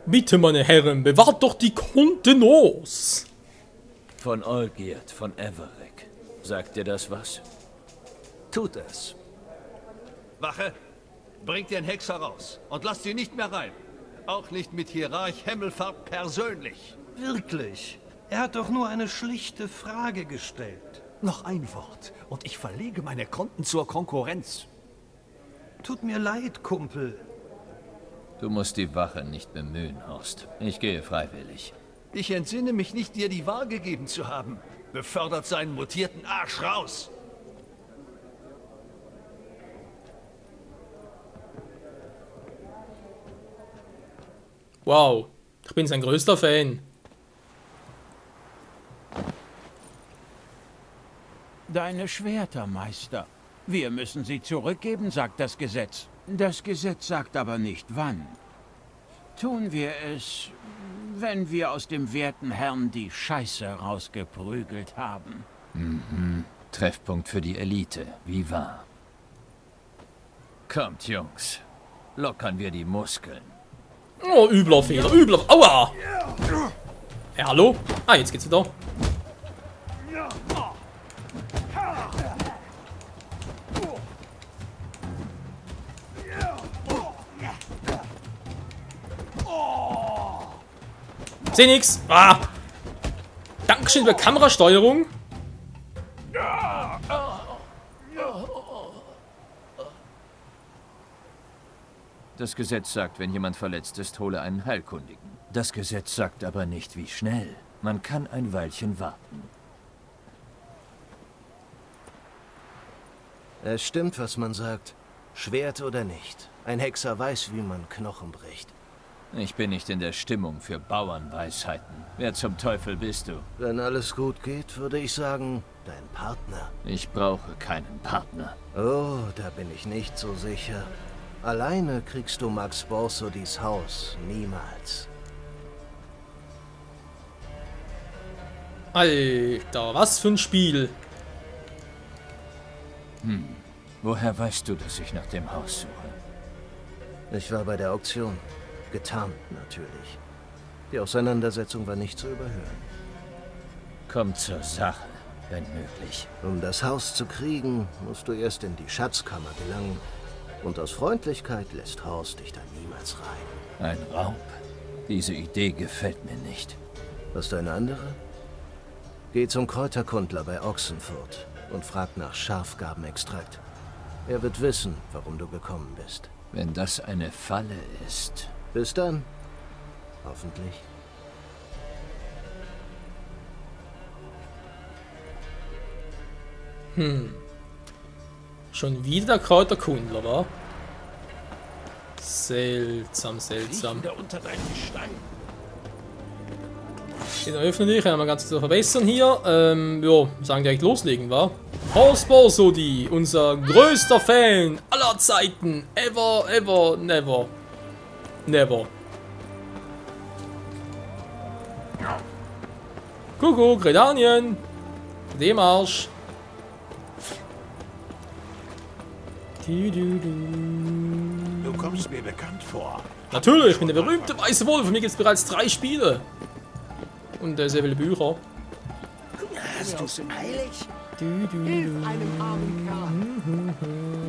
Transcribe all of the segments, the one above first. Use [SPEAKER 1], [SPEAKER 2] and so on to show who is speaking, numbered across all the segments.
[SPEAKER 1] Bitte, meine Herren, bewahrt doch die Kontenance.
[SPEAKER 2] Von Olgierd von Everec. Sagt dir das was? Tut es.
[SPEAKER 3] Wache, bringt den Hexer raus und lasst ihn nicht mehr rein. Auch nicht mit Hierarch Hemmelfahrt persönlich.
[SPEAKER 4] Wirklich? Er hat doch nur eine schlichte Frage gestellt.
[SPEAKER 3] Noch ein Wort und ich verlege meine Konten zur Konkurrenz.
[SPEAKER 4] Tut mir leid, Kumpel.
[SPEAKER 2] Du musst die Wache nicht bemühen, Horst. Ich gehe freiwillig.
[SPEAKER 3] Ich entsinne mich nicht, dir die Wahl gegeben zu haben. Befördert seinen mutierten Arsch raus!
[SPEAKER 1] Wow, ich bin sein größter Fan.
[SPEAKER 5] Deine Schwerter, Meister. Wir müssen sie zurückgeben, sagt das Gesetz. Das Gesetz sagt aber nicht wann. Tun wir es, wenn wir aus dem werten Herrn die Scheiße rausgeprügelt haben.
[SPEAKER 2] Mhm. Treffpunkt für die Elite, wie wahr. Kommt, Jungs. Lockern wir die Muskeln.
[SPEAKER 1] Oh, übler Fehler, übler... Aua! Ja, hallo? Ah, jetzt geht's wieder. Seh nix. Ah! Dankeschön für Kamerasteuerung.
[SPEAKER 2] Das Gesetz sagt, wenn jemand verletzt ist, hole einen Heilkundigen. Das Gesetz sagt aber nicht, wie schnell. Man kann ein Weilchen warten.
[SPEAKER 6] Es stimmt, was man sagt. Schwert oder nicht. Ein Hexer weiß, wie man Knochen bricht.
[SPEAKER 2] Ich bin nicht in der Stimmung für Bauernweisheiten. Wer zum Teufel bist du?
[SPEAKER 6] Wenn alles gut geht, würde ich sagen, dein Partner.
[SPEAKER 2] Ich brauche keinen Partner.
[SPEAKER 6] Oh, da bin ich nicht so sicher. Alleine kriegst du Max Borsodis Haus niemals.
[SPEAKER 1] Alter, was für ein Spiel.
[SPEAKER 2] Woher weißt du, dass ich nach dem Haus suche?
[SPEAKER 6] Ich war bei der Auktion. Getarnt natürlich. Die Auseinandersetzung war nicht zu überhören.
[SPEAKER 2] Komm zur Sache, wenn möglich.
[SPEAKER 6] Um das Haus zu kriegen, musst du erst in die Schatzkammer gelangen. Und aus Freundlichkeit lässt Horst dich da niemals rein.
[SPEAKER 2] Ein Raub? Diese Idee gefällt mir nicht.
[SPEAKER 6] Hast du eine andere? Geh zum Kräuterkundler bei Ochsenfurt und frag nach Schafgarbenextrakt. Er wird wissen, warum du gekommen bist.
[SPEAKER 2] Wenn das eine Falle ist...
[SPEAKER 6] Bis dann. Hoffentlich.
[SPEAKER 1] Schon wieder der Kräuterkundler, wa? Seltsam, seltsam.
[SPEAKER 3] Unter deinen Stein.
[SPEAKER 1] Den öffnen wir, können wir ganz zu verbessern hier. Ja, sagen direkt loslegen, wa? Horst Borsodi, unser größter Fan aller Zeiten. Ever, ever, never. Never. Kuckuck, Redanien. Dem Arsch.
[SPEAKER 3] Du kommst mir bekannt vor.
[SPEAKER 1] Natürlich, ich bin der berühmte weiße Wolf. Von mir gibt es bereits 3 Spiele. Und sehr viele Bücher.
[SPEAKER 7] Hast du's eilig?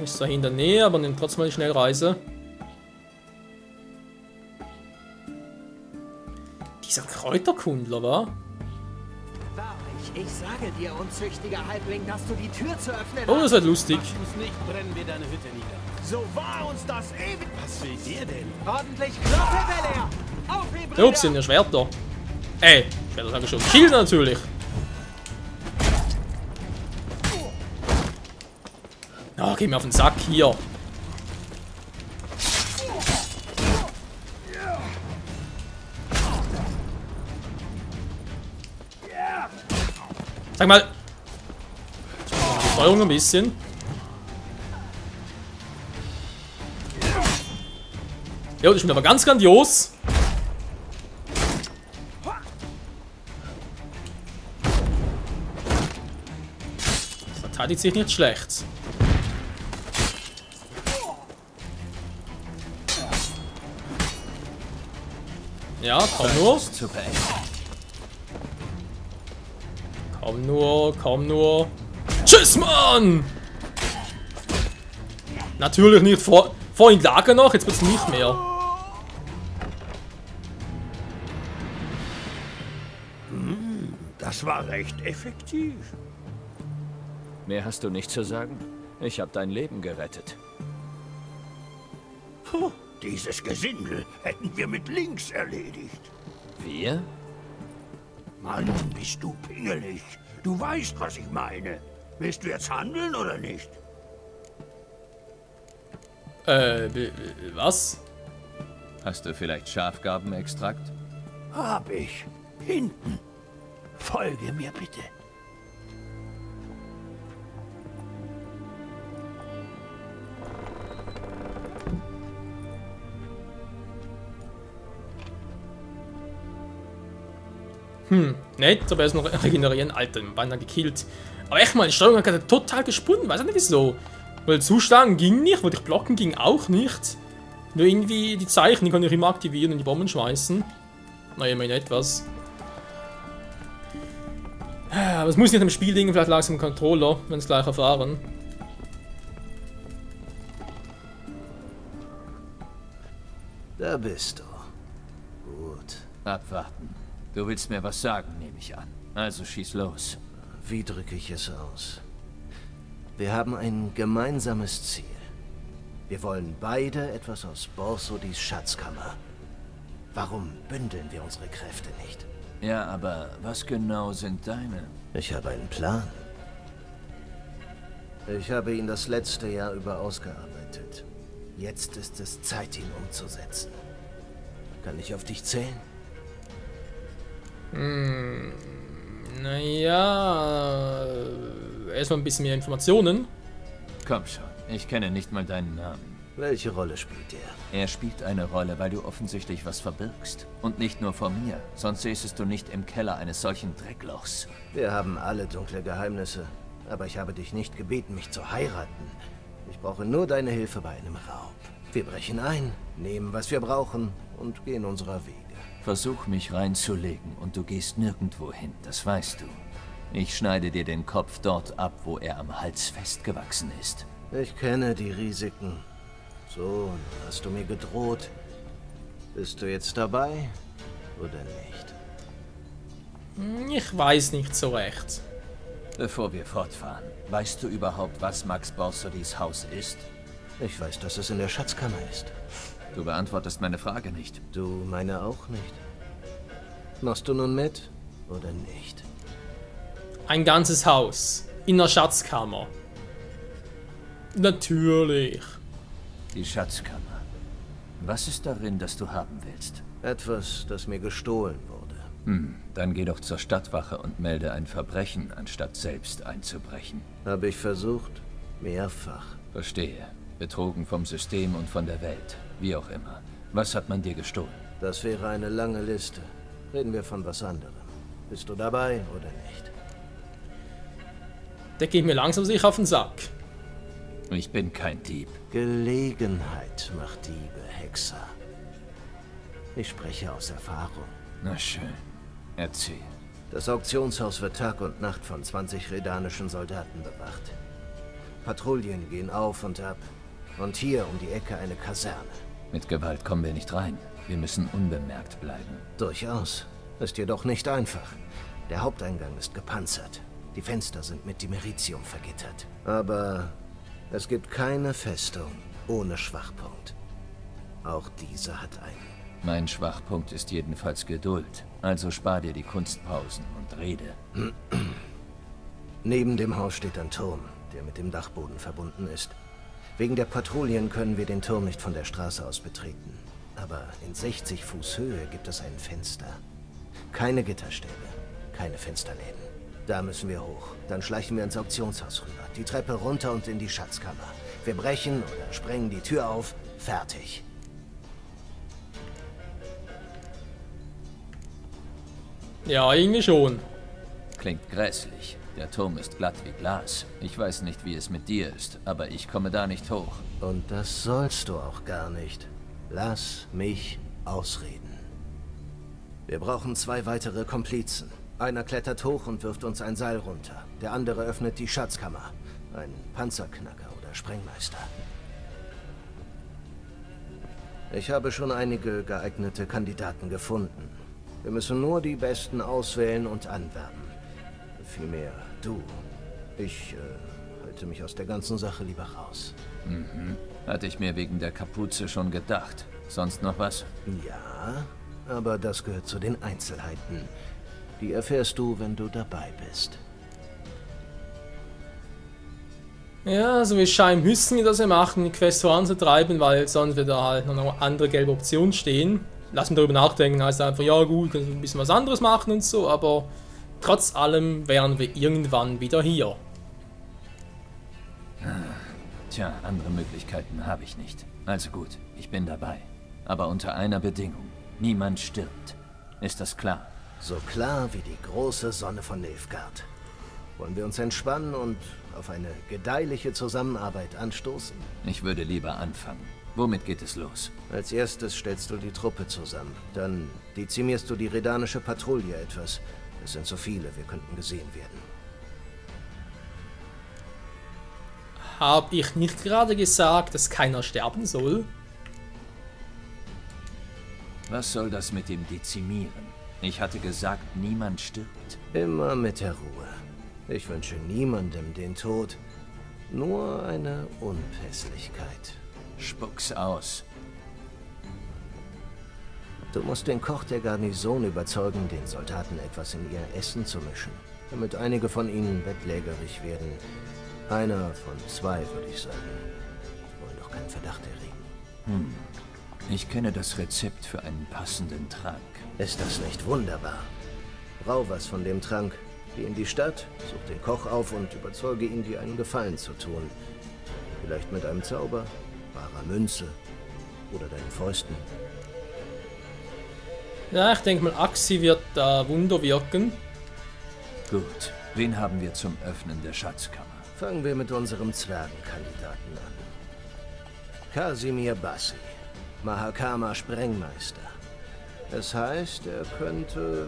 [SPEAKER 1] Ist da in der Nähe, aber nimmt trotzdem mal die Schnellreise. Dieser Kräuterkundler, wa?
[SPEAKER 7] Ich sage dir, unzüchtiger Halbling, dass du die Tür zu öffnen
[SPEAKER 1] Oh, das wird lustig.
[SPEAKER 4] Machst du's nicht, brennen wir deine Hütte nieder. So wahr uns das ewig... Was will dir denn?
[SPEAKER 7] Ordentlich Klopfe, Belair! Aufheben!
[SPEAKER 1] Ja, ups, sind ja Schwerter. Schwerter sage ich schon. Schilder natürlich. Ah, geh mir auf den Sack hier. Sag mal. Die Steuerung ein bisschen. Ja, das ist aber ganz grandios. Das verteidigt sich nicht schlecht. Ja, komm nur.
[SPEAKER 2] Super.
[SPEAKER 1] Komm nur, komm nur. Tschüss, Mann! Natürlich nicht. Vorhin lag er noch, jetzt wird's nicht mehr.
[SPEAKER 4] Das war recht effektiv.
[SPEAKER 2] Mehr hast du nicht zu sagen? Ich habe dein Leben gerettet.
[SPEAKER 4] Puh, dieses Gesindel hätten wir mit links erledigt.
[SPEAKER 2] Wir?
[SPEAKER 4] Mann, bist du pingelig. Du weißt, was ich meine. Willst du jetzt handeln oder nicht?
[SPEAKER 1] Was?
[SPEAKER 2] Hast du vielleicht Schafgarbenextrakt?
[SPEAKER 4] Hab ich. Hinten. Folge mir bitte.
[SPEAKER 1] Nett, aber erst noch regenerieren. Alter, beinahe gekillt. Aber echt mal, die Steuerung hat gerade total gesponnen. Weiß nicht wieso. Weil zuschlagen ging nicht, wollte ich blocken ging auch nicht. Nur irgendwie die Zeichen, die kann ich immer aktivieren und die Bomben schmeißen. Naja, immerhin etwas. Aber es muss nicht am Spiel liegen, vielleicht lag es am Controller, wenn es gleich erfahren.
[SPEAKER 6] Da bist du. Gut.
[SPEAKER 2] Abwarten. Du willst mir was sagen, nehme ich an. Also schieß los.
[SPEAKER 6] Wie drücke ich es aus? Wir haben ein gemeinsames Ziel. Wir wollen beide etwas aus Borsodis Schatzkammer. Warum bündeln wir unsere Kräfte nicht?
[SPEAKER 2] Ja, aber was genau sind deine?
[SPEAKER 6] Ich habe einen Plan. Ich habe ihn das letzte Jahr über ausgearbeitet. Jetzt ist es Zeit, ihn umzusetzen. Kann ich auf dich zählen?
[SPEAKER 1] Naja, erstmal ein bisschen mehr Informationen.
[SPEAKER 2] Komm schon, ich kenne nicht mal deinen Namen.
[SPEAKER 6] Welche Rolle spielt er?
[SPEAKER 2] Er spielt eine Rolle, weil du offensichtlich was verbirgst. Und nicht nur vor mir, sonst säßest du nicht im Keller eines solchen Drecklochs.
[SPEAKER 6] Wir haben alle dunkle Geheimnisse, aber ich habe dich nicht gebeten, mich zu heiraten. Ich brauche nur deine Hilfe bei einem Raub. Wir brechen ein, nehmen, was wir brauchen und gehen unserer Wege.
[SPEAKER 2] Versuch mich reinzulegen und du gehst nirgendwo hin, das weißt du. Ich schneide dir den Kopf dort ab, wo er am Hals festgewachsen ist.
[SPEAKER 6] Ich kenne die Risiken. So, nun hast du mir gedroht. Bist du jetzt dabei oder nicht?
[SPEAKER 1] Ich weiß nicht so recht.
[SPEAKER 2] Bevor wir fortfahren, weißt du überhaupt, was Max Borsodis Haus ist?
[SPEAKER 6] Ich weiß, dass es in der Schatzkammer ist.
[SPEAKER 2] Du beantwortest meine Frage nicht.
[SPEAKER 6] Du meine auch nicht. Machst du nun mit oder nicht?
[SPEAKER 1] Ein ganzes Haus. In der Schatzkammer. Natürlich.
[SPEAKER 2] Die Schatzkammer. Was ist darin, das du haben willst?
[SPEAKER 6] Etwas, das mir gestohlen wurde.
[SPEAKER 2] Dann geh doch zur Stadtwache und melde ein Verbrechen, anstatt selbst einzubrechen.
[SPEAKER 6] Habe ich versucht. Mehrfach.
[SPEAKER 2] Verstehe. Betrogen vom System und von der Welt. Wie auch immer. Was hat man dir gestohlen?
[SPEAKER 6] Das wäre eine lange Liste. Reden wir von was anderem. Bist du dabei oder nicht?
[SPEAKER 1] Der geht mir langsam sich auf den Sack.
[SPEAKER 2] Ich bin kein Dieb.
[SPEAKER 6] Gelegenheit macht Diebe, Hexer. Ich spreche aus Erfahrung.
[SPEAKER 2] Na schön. Erzähl.
[SPEAKER 6] Das Auktionshaus wird Tag und Nacht von 20 redanischen Soldaten bewacht. Patrouillen gehen auf und ab. Und hier um die Ecke eine Kaserne.
[SPEAKER 2] Mit Gewalt kommen wir nicht rein. Wir müssen unbemerkt bleiben.
[SPEAKER 6] Durchaus. Ist jedoch nicht einfach. Der Haupteingang ist gepanzert. Die Fenster sind mit Dimeritium vergittert. Aber es gibt keine Festung ohne Schwachpunkt. Auch diese hat einen.
[SPEAKER 2] Mein Schwachpunkt ist jedenfalls Geduld. Also spar dir die Kunstpausen und rede.
[SPEAKER 6] Neben dem Haus steht ein Turm, der mit dem Dachboden verbunden ist. Wegen der Patrouillen können wir den Turm nicht von der Straße aus betreten. Aber in 60 Fuß Höhe gibt es ein Fenster. Keine Gitterstäbe, keine Fensterläden. Da müssen wir hoch. Dann schleichen wir ins Auktionshaus rüber. Die Treppe runter und in die Schatzkammer. Wir brechen oder sprengen die Tür auf. Fertig.
[SPEAKER 1] Ja, irgendwie schon.
[SPEAKER 2] Klingt grässlich. Der Turm ist glatt wie Glas. Ich weiß nicht, wie es mit dir ist, aber ich komme da nicht hoch.
[SPEAKER 6] Und das sollst du auch gar nicht. Lass mich ausreden. Wir brauchen 2 weitere Komplizen. Einer klettert hoch und wirft uns ein Seil runter. Der andere öffnet die Schatzkammer. Ein Panzerknacker oder Sprengmeister. Ich habe schon einige geeignete Kandidaten gefunden. Wir müssen nur die Besten auswählen und anwerben. Vielmehr du. Ich halte mich aus der ganzen Sache lieber raus.
[SPEAKER 2] Mhm. Hatte ich mir wegen der Kapuze schon gedacht. Sonst noch was?
[SPEAKER 6] Ja, aber das gehört zu den Einzelheiten. Die erfährst du, wenn du dabei bist.
[SPEAKER 1] Ja, so wie Schein müssen wir das ja machen, die Quest voranzutreiben, weil sonst wird da halt noch andere gelbe Optionen stehen. Lass mich darüber nachdenken, heißt einfach, ja gut, können wir ein bisschen was anderes machen und so, aber trotz allem wären wir irgendwann wieder hier.
[SPEAKER 2] Tja, andere Möglichkeiten habe ich nicht. Also gut, ich bin dabei. Aber unter einer Bedingung. Niemand stirbt. Ist das klar?
[SPEAKER 6] So klar wie die große Sonne von Nilfgaard. Wollen wir uns entspannen und auf eine gedeihliche Zusammenarbeit anstoßen?
[SPEAKER 2] Ich würde lieber anfangen. Womit geht es los?
[SPEAKER 6] Als erstes stellst du die Truppe zusammen. Dann dezimierst du die redanische Patrouille etwas. Es sind so viele, wir könnten gesehen werden.
[SPEAKER 1] Habe ich nicht gerade gesagt, dass keiner sterben soll?
[SPEAKER 2] Was soll das mit dem Dezimieren? Ich hatte gesagt, niemand stirbt.
[SPEAKER 6] Immer mit der Ruhe. Ich wünsche niemandem den Tod, nur eine Unpässlichkeit.
[SPEAKER 2] Spuck's aus.
[SPEAKER 6] Du musst den Koch der Garnison überzeugen, den Soldaten etwas in ihr Essen zu mischen, damit einige von ihnen bettlägerig werden. Einer von 2, würde ich sagen. Wollen doch keinen Verdacht erregen.
[SPEAKER 2] Ich kenne das Rezept für einen passenden Trank.
[SPEAKER 6] Ist das nicht wunderbar? Brau was von dem Trank. Geh in die Stadt, such den Koch auf und überzeuge ihn, dir einen Gefallen zu tun. Vielleicht mit einem Zauber, barer Münze oder deinen Fäusten.
[SPEAKER 1] Ja, ich denke mal, Axi wird da Wunder wirken.
[SPEAKER 2] Gut, wen haben wir zum Öffnen der Schatzkammer?
[SPEAKER 6] Fangen wir mit unserem Zwergenkandidaten an. Kasimir Bassi, Mahakama Sprengmeister. Das heißt, er könnte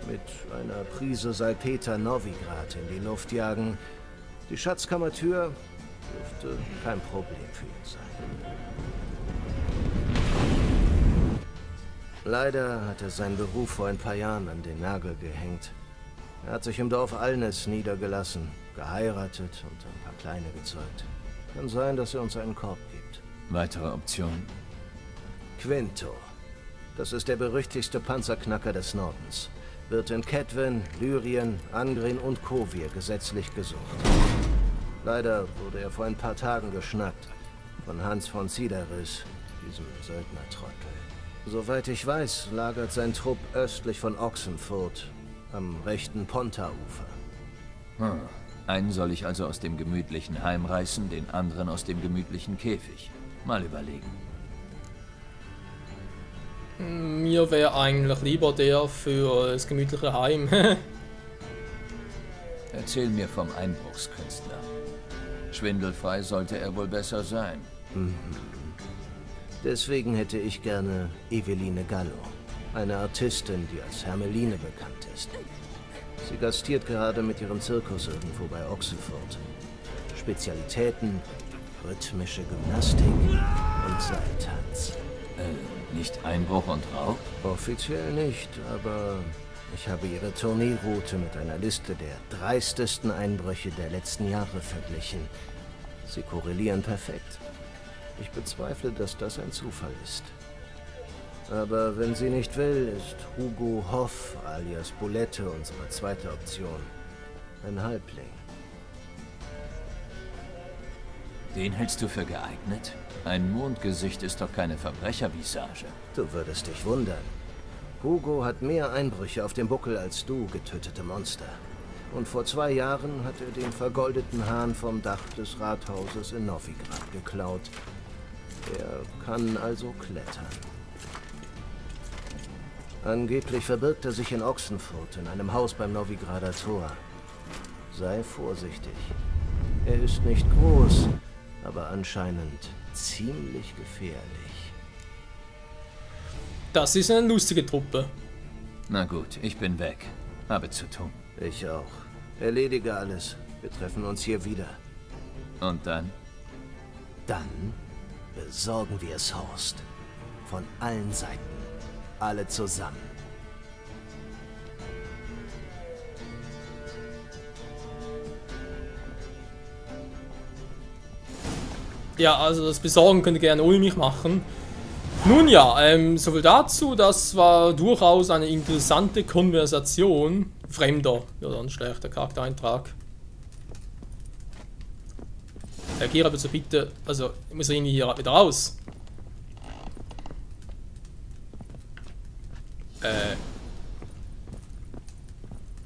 [SPEAKER 6] mit einer Prise Salpeter Novigrad in die Luft jagen. Die Schatzkammertür dürfte kein Problem für ihn sein. Leider hat er seinen Beruf vor ein paar Jahren an den Nagel gehängt. Er hat sich im Dorf Alnes niedergelassen, geheiratet und ein paar Kleine gezeugt. Kann sein, dass er uns einen Korb gibt.
[SPEAKER 2] Weitere Optionen?
[SPEAKER 6] Quinto. Das ist der berüchtigste Panzerknacker des Nordens. Wird in Kedwen, Lyrien, Angrin und Kovir gesetzlich gesucht. Leider wurde er vor ein paar Tagen geschnappt. Von Hans von Sideris, diesem Söldnertrottel. Soweit ich weiß, lagert sein Trupp östlich von Ochsenfurt, am rechten Ponta-Ufer.
[SPEAKER 2] Einen soll ich also aus dem gemütlichen Heim reißen, den anderen aus dem gemütlichen Käfig. Mal überlegen.
[SPEAKER 1] Mir wäre eigentlich lieber der für das gemütliche Heim.
[SPEAKER 2] Erzähl mir vom Einbruchskünstler. Schwindelfrei sollte er wohl besser sein.
[SPEAKER 6] Deswegen hätte ich gerne Eveline Gallo, eine Artistin, die als Hermeline bekannt ist. Sie gastiert gerade mit ihrem Zirkus irgendwo bei Ochsenfurt. Spezialitäten, rhythmische Gymnastik und Seiltanz.
[SPEAKER 2] Nicht Einbruch und Raub?
[SPEAKER 6] Offiziell nicht, aber ich habe ihre Tourneeroute mit einer Liste der dreistesten Einbrüche der letzten Jahre verglichen. Sie korrelieren perfekt. Ich bezweifle, dass das ein Zufall ist. Aber wenn sie nicht will, ist Hugo Hoff alias Bulette unsere zweite Option. Ein Halbling.
[SPEAKER 2] Den hältst du für geeignet? Ein Mondgesicht ist doch keine Verbrechervisage.
[SPEAKER 6] Du würdest dich wundern. Hugo hat mehr Einbrüche auf dem Buckel als du, getötete Monster. Und vor 2 Jahren hat er den vergoldeten Hahn vom Dach des Rathauses in Novigrad geklaut. Er kann also klettern. Angeblich verbirgt er sich in Ochsenfurt, in einem Haus beim Novigrader Tor. Sei vorsichtig. Er ist nicht groß, aber anscheinend ziemlich gefährlich.
[SPEAKER 1] Das ist eine lustige Truppe.
[SPEAKER 2] Na gut, ich bin weg. Habe zu tun.
[SPEAKER 6] Ich auch. Erledige alles. Wir treffen uns hier wieder.
[SPEAKER 2] Und dann?
[SPEAKER 6] Dann besorgen wir es Horst. Von allen Seiten. Alle zusammen.
[SPEAKER 1] Ja, also das Besorgen könnt ihr gerne ohne mich machen. Nun ja, soviel dazu. Das war durchaus eine interessante Konversation. Fremder, ja dann schlechter Charaktereintrag. Herr Kira, bitte bitte, also ich muss irgendwie hier wieder raus.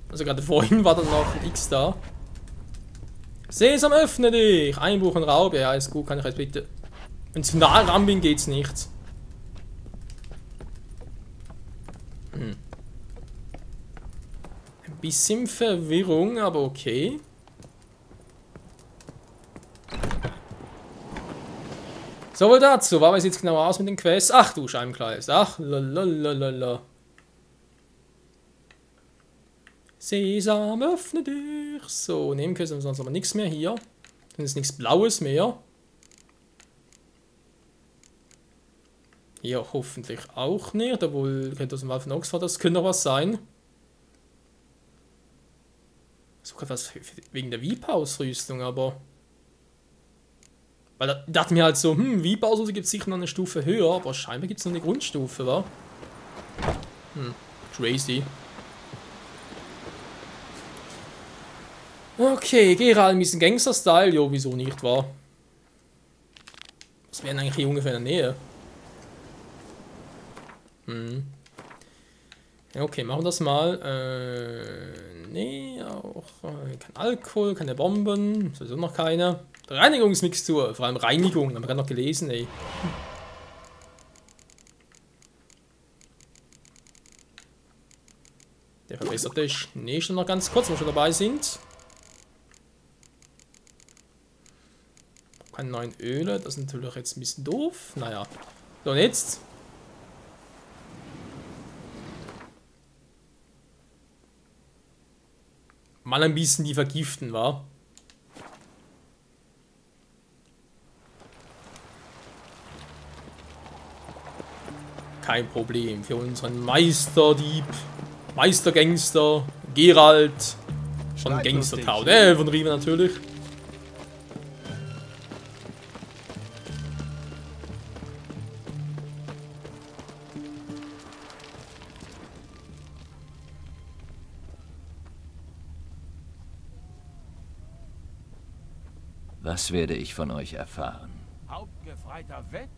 [SPEAKER 1] Also gerade vorhin war dann noch ein X da. Sesam, öffne dich! Einbruch und Raub, ja ist gut, kann ich jetzt bitte... Wenn ich zu nah ran bin, geht's nicht. Ein bisschen Verwirrung, aber okay. So, wohl dazu. War es jetzt genau aus mit den Quests? Ach du Scheibenkleis. Ach, lalalala. Sesam, öffne dich. So, Nebenquest haben wir sonst aber nichts mehr hier. Dann ist nichts Blaues mehr. Hier hoffentlich auch nicht, obwohl könnte das mal von Oxford, das könnte noch was sein. Sogar was wegen der Wieb-Ausrüstung, aber... Weil da dachte mir halt so, Wieb-Ausrüstung gibt es sicher noch eine Stufe höher, aber scheinbar gibt es noch eine Grundstufe, wa? Crazy. Okay, Geralt ein bisschen Gangster-Style, jo, wieso nicht, wa? Was wären eigentlich hier ungefähr in der Nähe? Ja, okay, machen wir das mal. Nee, auch kein Alkohol, keine Bomben, sowieso noch keine. Reinigungsmixtur, vor allem Reinigung, haben wir gerade noch gelesen, ey. Der verbesserte Schnee schon noch ganz kurz, wenn wir schon dabei sind. Keine neuen Öle, das ist natürlich jetzt ein bisschen doof. Naja. So, und jetzt? Mal ein bisschen die vergiften, wa? Kein Problem für unseren Meisterdieb, Meistergangster, Geralt. Schon ein Gangster-Town, von Riva natürlich.
[SPEAKER 2] Was werde ich von euch erfahren?
[SPEAKER 5] Hauptgefreiter Wendt?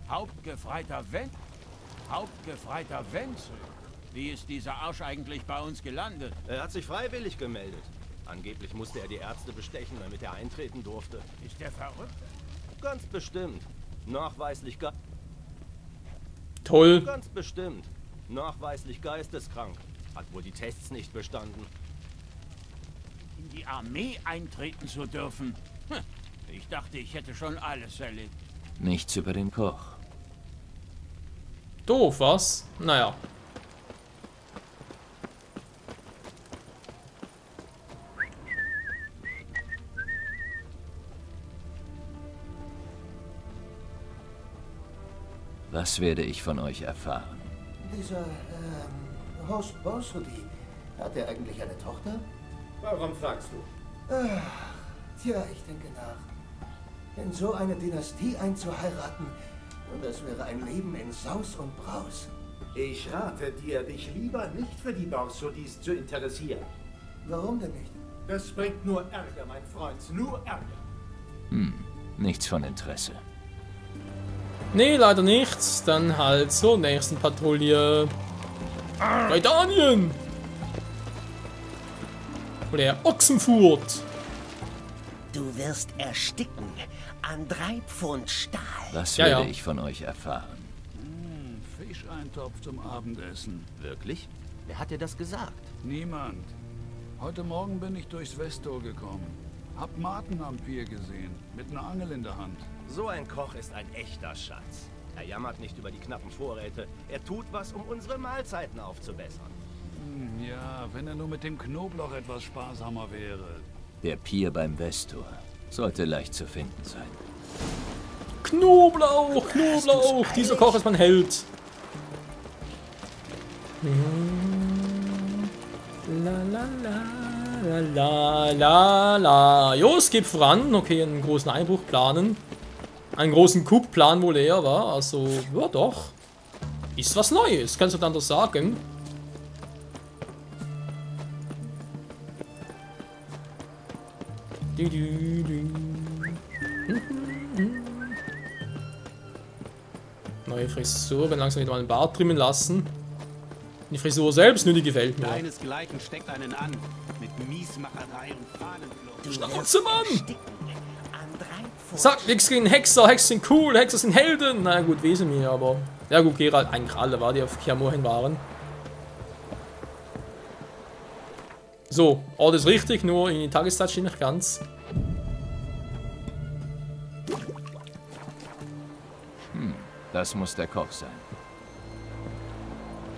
[SPEAKER 5] Hauptgefreiter Wendt? Hauptgefreiter Wenzel? Wie ist dieser Arsch eigentlich bei uns gelandet?
[SPEAKER 8] Er hat sich freiwillig gemeldet. Angeblich musste er die Ärzte bestechen, damit er eintreten durfte.
[SPEAKER 5] Ist der verrückt?
[SPEAKER 8] Ganz bestimmt. Nachweislich
[SPEAKER 1] Toll.
[SPEAKER 8] Ganz bestimmt. Nachweislich geisteskrank. Hat wohl die Tests nicht bestanden.
[SPEAKER 5] In die Armee eintreten zu dürfen? Ich dachte, ich hätte schon alles erlebt.
[SPEAKER 2] Nichts über den Koch.
[SPEAKER 1] Doof, was? Naja.
[SPEAKER 2] Was werde ich von euch erfahren?
[SPEAKER 9] Dieser, Horst Borsody, hat er eigentlich eine Tochter?
[SPEAKER 4] Warum fragst du?
[SPEAKER 9] Tja, ich denke nach. In so eine Dynastie einzuheiraten, und das wäre ein Leben in Saus und Braus.
[SPEAKER 4] Ich rate dir, dich lieber nicht für die Borsodis zu interessieren.
[SPEAKER 9] Warum denn nicht?
[SPEAKER 4] Das bringt nur Ärger, mein Freund, nur Ärger.
[SPEAKER 2] Nichts von Interesse.
[SPEAKER 1] Nee, leider nicht. Dann halt zur nächsten Patrouille. Breitanien! Oder Ochsenfurt.
[SPEAKER 7] Du wirst ersticken an 3 Pfund Stahl.
[SPEAKER 2] Was
[SPEAKER 1] Ja,
[SPEAKER 2] werde
[SPEAKER 1] ja.
[SPEAKER 2] ich von euch erfahren?
[SPEAKER 10] Fischeintopf zum Abendessen.
[SPEAKER 8] Wirklich? Wer hat dir das gesagt?
[SPEAKER 10] Niemand. Heute Morgen bin ich durchs Westtor gekommen.
[SPEAKER 4] Hab Martin am Pier gesehen, mit einer Angel in der Hand.
[SPEAKER 8] So ein Koch ist ein echter Schatz. Er jammert nicht über die knappen Vorräte. Er tut was, um unsere Mahlzeiten aufzubessern.
[SPEAKER 4] Ja, wenn er nur mit dem Knoblauch etwas sparsamer wäre.
[SPEAKER 2] Der Pier beim Westtor sollte leicht zu finden sein.
[SPEAKER 1] Knoblauch, Knoblauch, dieser Koch ist mein Held. La la la la la la. Jo, es geht voran. Okay, einen großen Einbruch planen. Einen großen Coup planen wohl eher, war. Also, ja doch. Ist was Neues, kannst du dann doch sagen. Neue Frisur, wenn langsam wieder mal einen Bart trimmen lassen. Die Frisur selbst, nur die gefällt mir.
[SPEAKER 10] Deinesgleichen steckt einen an. Mit Miesmacherei und Fahnenflucht.
[SPEAKER 1] Schnauze, Mann! Sagt nichts gegen Hexer, Hexer sind cool, Hexer sind Helden. Na gut, wesen mir, aber... Ja gut, Geralt, eigentlich alle war, die auf Kiamur hin waren. So, Ort ist richtig, nur in die Tageszeit steht nicht ganz.
[SPEAKER 2] Das muss der Koch sein.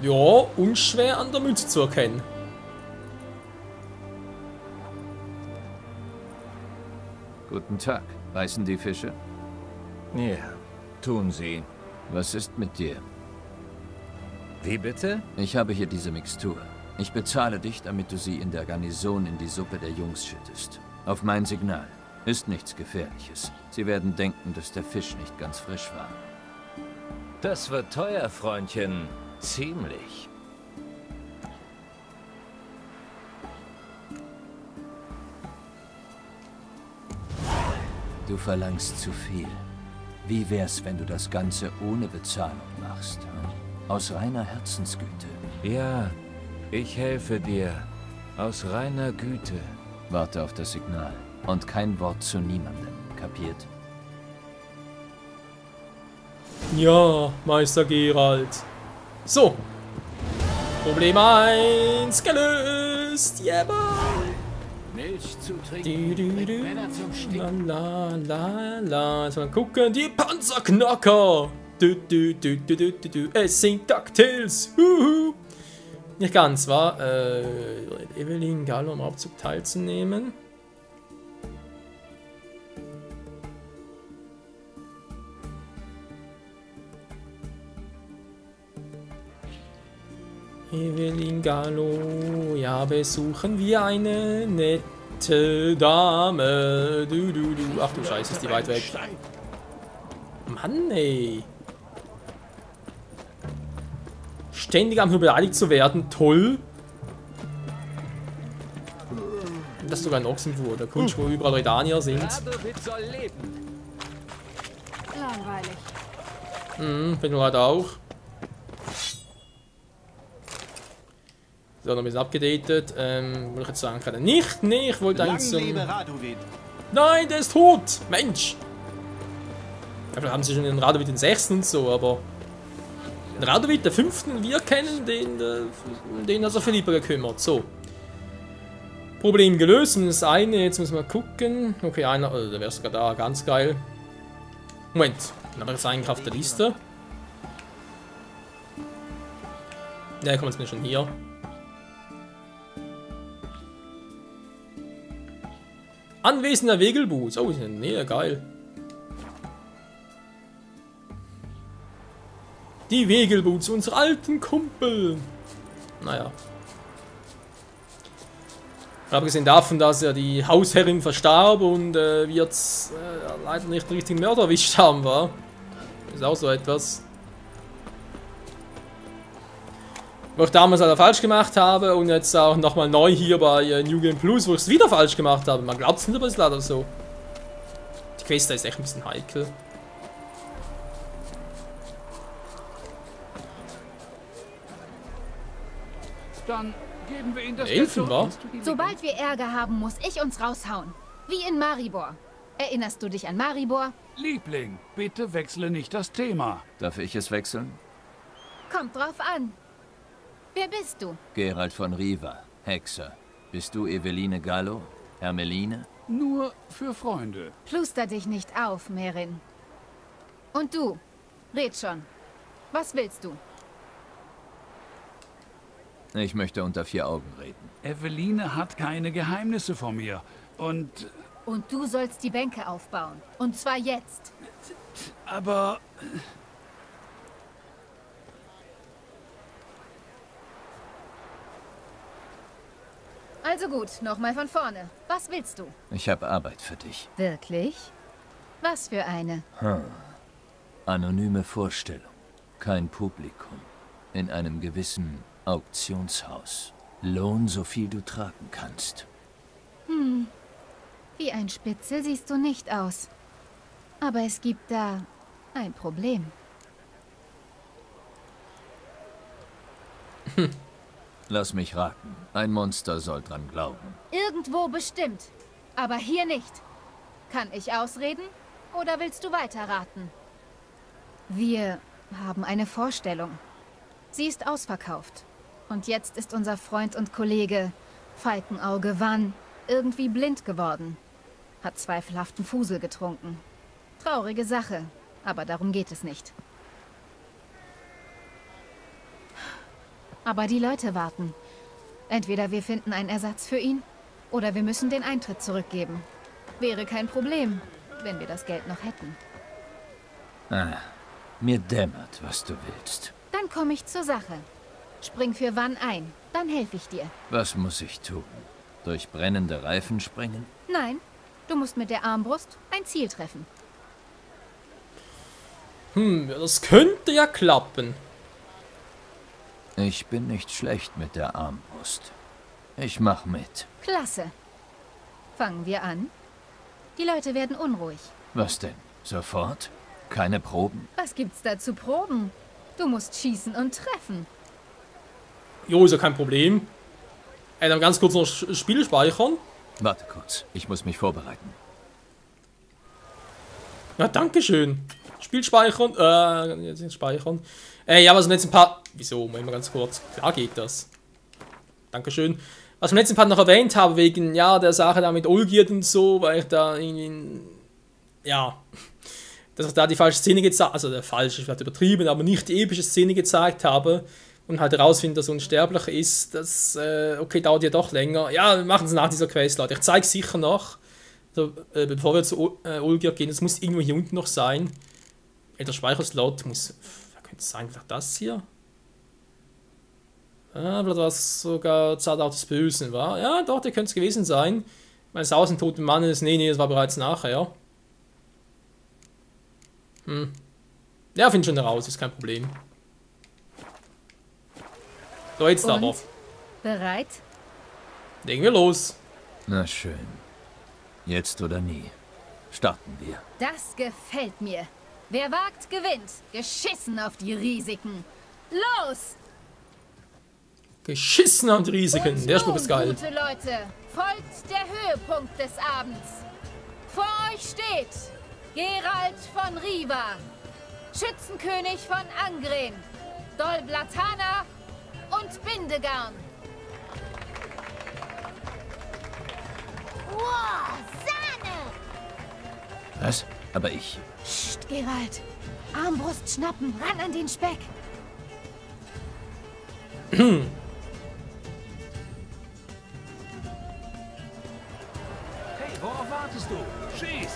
[SPEAKER 1] Ja, unschwer an der Mütze zu erkennen.
[SPEAKER 2] Guten Tag. Beißen die Fische?
[SPEAKER 11] Ja, tun sie.
[SPEAKER 2] Was ist mit dir?
[SPEAKER 11] Wie bitte?
[SPEAKER 2] Ich habe hier diese Mixtur. Ich bezahle dich, damit du sie in der Garnison in die Suppe der Jungs schüttest. Auf mein Signal. Ist nichts Gefährliches. Sie werden denken, dass der Fisch nicht ganz frisch war.
[SPEAKER 11] Das wird teuer, Freundchen. Ziemlich.
[SPEAKER 2] Du verlangst zu viel. Wie wär's, wenn du das Ganze ohne Bezahlung machst? Hm? Aus reiner Herzensgüte.
[SPEAKER 11] Ja, ich helfe dir. Aus reiner Güte.
[SPEAKER 2] Warte auf das Signal. Und kein Wort zu niemandem. Kapiert?
[SPEAKER 1] Ja, Meister Geralt. So. Problem 1 gelöst. Yeah,
[SPEAKER 10] Milch zu trinken, bringt Männer zum Sticken.
[SPEAKER 1] La la la. Jetzt mal gucken. Die Panzerknacker. Es sind DuckTales. Nicht ganz, war Evelyn Gallo am Abzug teilzunehmen. Evelyn Gallo, ja, besuchen wir eine nette Dame. Ach du Scheiße, ist die weit weg. Mann, ey. Ständig am beleidigt zu werden, toll. Das ist sogar ein Ochsenwur, der Kunst, wo überall Redanier sind.
[SPEAKER 12] Langweilig.
[SPEAKER 1] Bin halt auch. So, noch ein bisschen abgedatet. Wollte ich jetzt sagen, kann er nicht. Nee, ich wollte eigentlich zum... Nein, der ist tot! Mensch! Ja, vielleicht haben sie schon den Radovid den 6. und so, aber... Den Radovid, der 5. wir kennen, den hat sich viel lieber gekümmert. So. Problem gelöst. Und das eine, jetzt müssen wir gucken. Okay, einer, der wäre sogar da, ganz geil. Moment, dann habe ich jetzt eigentlich auf der Liste. Ja, kommen jetzt schon hier. Anwesender Wegelboots. Oh, ist in der Nähe, geil. Die Wegelboots, unsere alten Kumpel. Naja. Abgesehen davon, dass ja die Hausherrin verstarb und wir jetzt leider nicht den richtigen Mörder erwischt haben, war. Ist auch so etwas. Wo ich damals leider falsch gemacht habe und jetzt auch nochmal neu hier bei New Game Plus, wo ich es wieder falsch gemacht habe. Man glaubt es nicht, aber es ist leider so. Die Quest ist echt ein bisschen heikel.
[SPEAKER 4] Dann geben wir ihnen das
[SPEAKER 1] Elfen, wa?
[SPEAKER 12] Sobald wir Ärger haben, muss ich uns raushauen. Wie in Maribor. Erinnerst du dich an Maribor?
[SPEAKER 4] Liebling, bitte wechsle nicht das Thema.
[SPEAKER 2] Darf ich es wechseln?
[SPEAKER 12] Kommt drauf an. Wer bist du?
[SPEAKER 2] Geralt von Riva, Hexer. Bist du Eveline Gallo? Hermeline?
[SPEAKER 10] Nur für Freunde.
[SPEAKER 12] Pluster dich nicht auf, Merin. Und du, red schon. Was willst du?
[SPEAKER 2] Ich möchte unter 4 Augen reden.
[SPEAKER 10] Eveline hat keine Geheimnisse vor mir. Und
[SPEAKER 12] du sollst die Bänke aufbauen. Und zwar jetzt.
[SPEAKER 10] aber...
[SPEAKER 12] Also gut, nochmal von vorne. Was willst du?
[SPEAKER 2] Ich habe Arbeit für dich.
[SPEAKER 12] Wirklich? Was für eine?
[SPEAKER 2] Anonyme Vorstellung. Kein Publikum. In einem gewissen Auktionshaus. Lohn, so viel du tragen kannst.
[SPEAKER 12] Wie ein Spitzel siehst du nicht aus. Aber es gibt da ein Problem.
[SPEAKER 2] Lass mich raten. Ein Monster soll dran glauben.
[SPEAKER 12] Irgendwo bestimmt. Aber hier nicht. Kann ich ausreden? Oder willst du weiterraten? Wir haben eine Vorstellung. Sie ist ausverkauft. Und jetzt ist unser Freund und Kollege Falkenauge Wann irgendwie blind geworden. Hat zweifelhaften Fusel getrunken. Traurige Sache, aber darum geht es nicht. Aber die Leute warten. Entweder wir finden einen Ersatz für ihn, oder wir müssen den Eintritt zurückgeben. Wäre kein Problem, wenn wir das Geld noch hätten.
[SPEAKER 2] Mir dämmert, was du willst.
[SPEAKER 12] Dann komme ich zur Sache. Spring für Wann ein, dann helfe ich dir.
[SPEAKER 2] Was muss ich tun? Durch brennende Reifen springen?
[SPEAKER 12] Nein, du musst mit der Armbrust ein Ziel treffen.
[SPEAKER 1] Das könnte ja klappen.
[SPEAKER 2] Ich bin nicht schlecht mit der Armbrust. Ich mach mit.
[SPEAKER 12] Klasse. Fangen wir an. Die Leute werden unruhig.
[SPEAKER 2] Was denn? Sofort? Keine Proben?
[SPEAKER 12] Was gibt's da zu proben? Du musst schießen und treffen.
[SPEAKER 1] Jo, ist ja kein Problem. Dann ganz kurz noch Spiel speichern.
[SPEAKER 2] Warte kurz, ich muss mich vorbereiten.
[SPEAKER 1] Ja, dankeschön. Spiel speichern. Jetzt speichern. Ja, was wir jetzt ein paar... Wieso? Mal ganz kurz. Klar geht das. Dankeschön. Was wir jetzt ein paar noch erwähnt haben, wegen, ja, der Sache da mit Olgierd und so, weil ich da irgendwie... Ja... Dass ich da die falsche Szene gezeigt... Also der falsche, ich werde übertrieben, aber nicht die epische Szene gezeigt habe. Und halt herausfinden, dass er unsterblich ist. Das, okay, dauert ja doch länger. Ja, wir machen es nach dieser Quest, Leute. Ich zeige es sicher noch. Also, bevor wir zu Olgierd gehen, das muss irgendwo hier unten noch sein. Der Speicherslot muss... Was könnte es sein? Vielleicht das hier? Vielleicht war es sogar Zeitalter des Bösen, war? Ja, doch, der könnte es gewesen sein. Mein Sausen toten Mannes... Nee, das war bereits nachher. Ja, finde schon heraus, ist kein Problem. So, jetzt
[SPEAKER 12] und?
[SPEAKER 1] Aber.
[SPEAKER 12] Bereit?
[SPEAKER 1] Legen wir los.
[SPEAKER 2] Na schön. Jetzt oder nie. Starten wir.
[SPEAKER 12] Das gefällt mir. Wer wagt, gewinnt. Geschissen auf die Risiken. Los!
[SPEAKER 1] Geschissen auf die Risiken.
[SPEAKER 12] Und
[SPEAKER 1] der Spruch ist geil.
[SPEAKER 12] Gute Leute, folgt der Höhepunkt des Abends. Vor euch steht Geralt von Riva, Schützenkönig von Angren, Dol Blatana und Bindegarn. Wow, Sahne!
[SPEAKER 2] Was? Aber ich...
[SPEAKER 12] Psst, Geralt. Armbrust schnappen, ran an den Speck.
[SPEAKER 10] Hey, worauf wartest du? Schieß!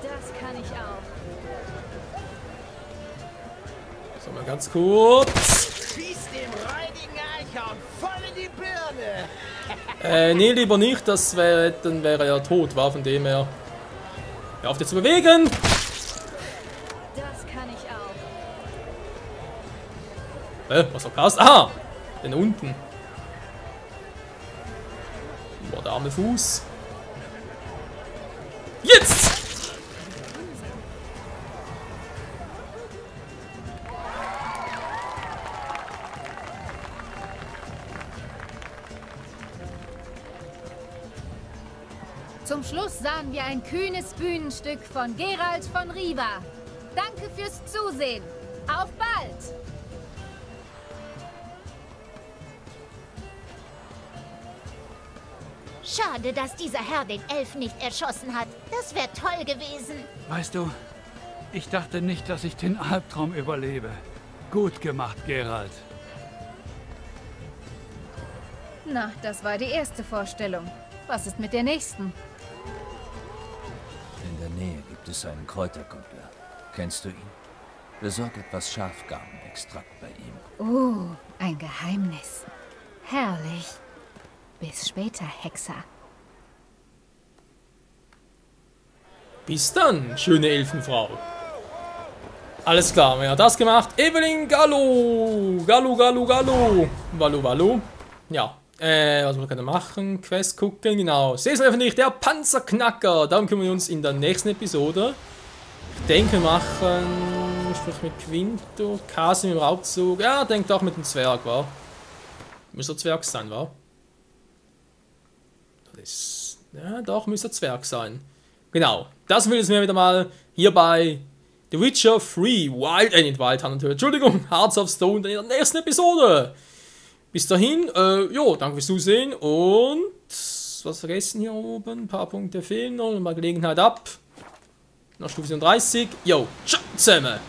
[SPEAKER 12] Das kann ich auch.
[SPEAKER 1] So, mal ganz kurz.
[SPEAKER 7] Schieß dem räudigen Eichhorn voll in die Birne!
[SPEAKER 1] Nee, lieber nicht. Das wäre, dann wäre er tot, war von dem her. Hör auf, dich zu bewegen!
[SPEAKER 12] Das kann ich auch.
[SPEAKER 1] Was verpasst? Aha! Den unten. Boah, der arme Fuß. Jetzt!
[SPEAKER 12] Zum Schluss sahen wir ein kühnes Bühnenstück von Geralt von Riva. Danke Danke fürs Zusehen. Auf bald!
[SPEAKER 13] Schade, dass dieser Herr den Elf nicht erschossen hat. Das wäre toll gewesen.
[SPEAKER 14] Weißt du, ich dachte nicht, dass ich den Albtraum überlebe. Gut gemacht, Geralt.
[SPEAKER 12] Na, das war die erste Vorstellung. Was ist mit der nächsten?
[SPEAKER 2] In der Nähe gibt es einen Kräuterkundler. Kennst du ihn? Besorg etwas Schafgarnextrakt bei ihm.
[SPEAKER 12] Oh, ein Geheimnis. Herrlich. Bis später, Hexer.
[SPEAKER 1] Bis dann, schöne Elfenfrau. Alles klar, wer hat das gemacht? Evelyn Gallo. Gallo. Wallo. Ja, was wir können machen? Quest gucken, genau. Sehen wir nicht, der Panzerknacker. Darum kümmern wir uns in der nächsten Episode. Ich denke, wir machen... Sprich mit Quinto, Casim im Raubzug. Ja, denkt auch mit dem Zwerg, wa? Müsste Zwerg sein, wa? Das, ja, doch, müsste Zwerg sein. Genau, das will es mir wieder mal hier bei The Witcher 3 nicht Wild Hunt, Entschuldigung, Hearts of Stone in der nächsten Episode. Bis dahin, jo, danke fürs Zusehen und was vergessen hier oben, ein paar Punkte fehlen noch, mal Gelegenheit ab. Nach Stufe 37, jo, ciao zusammen.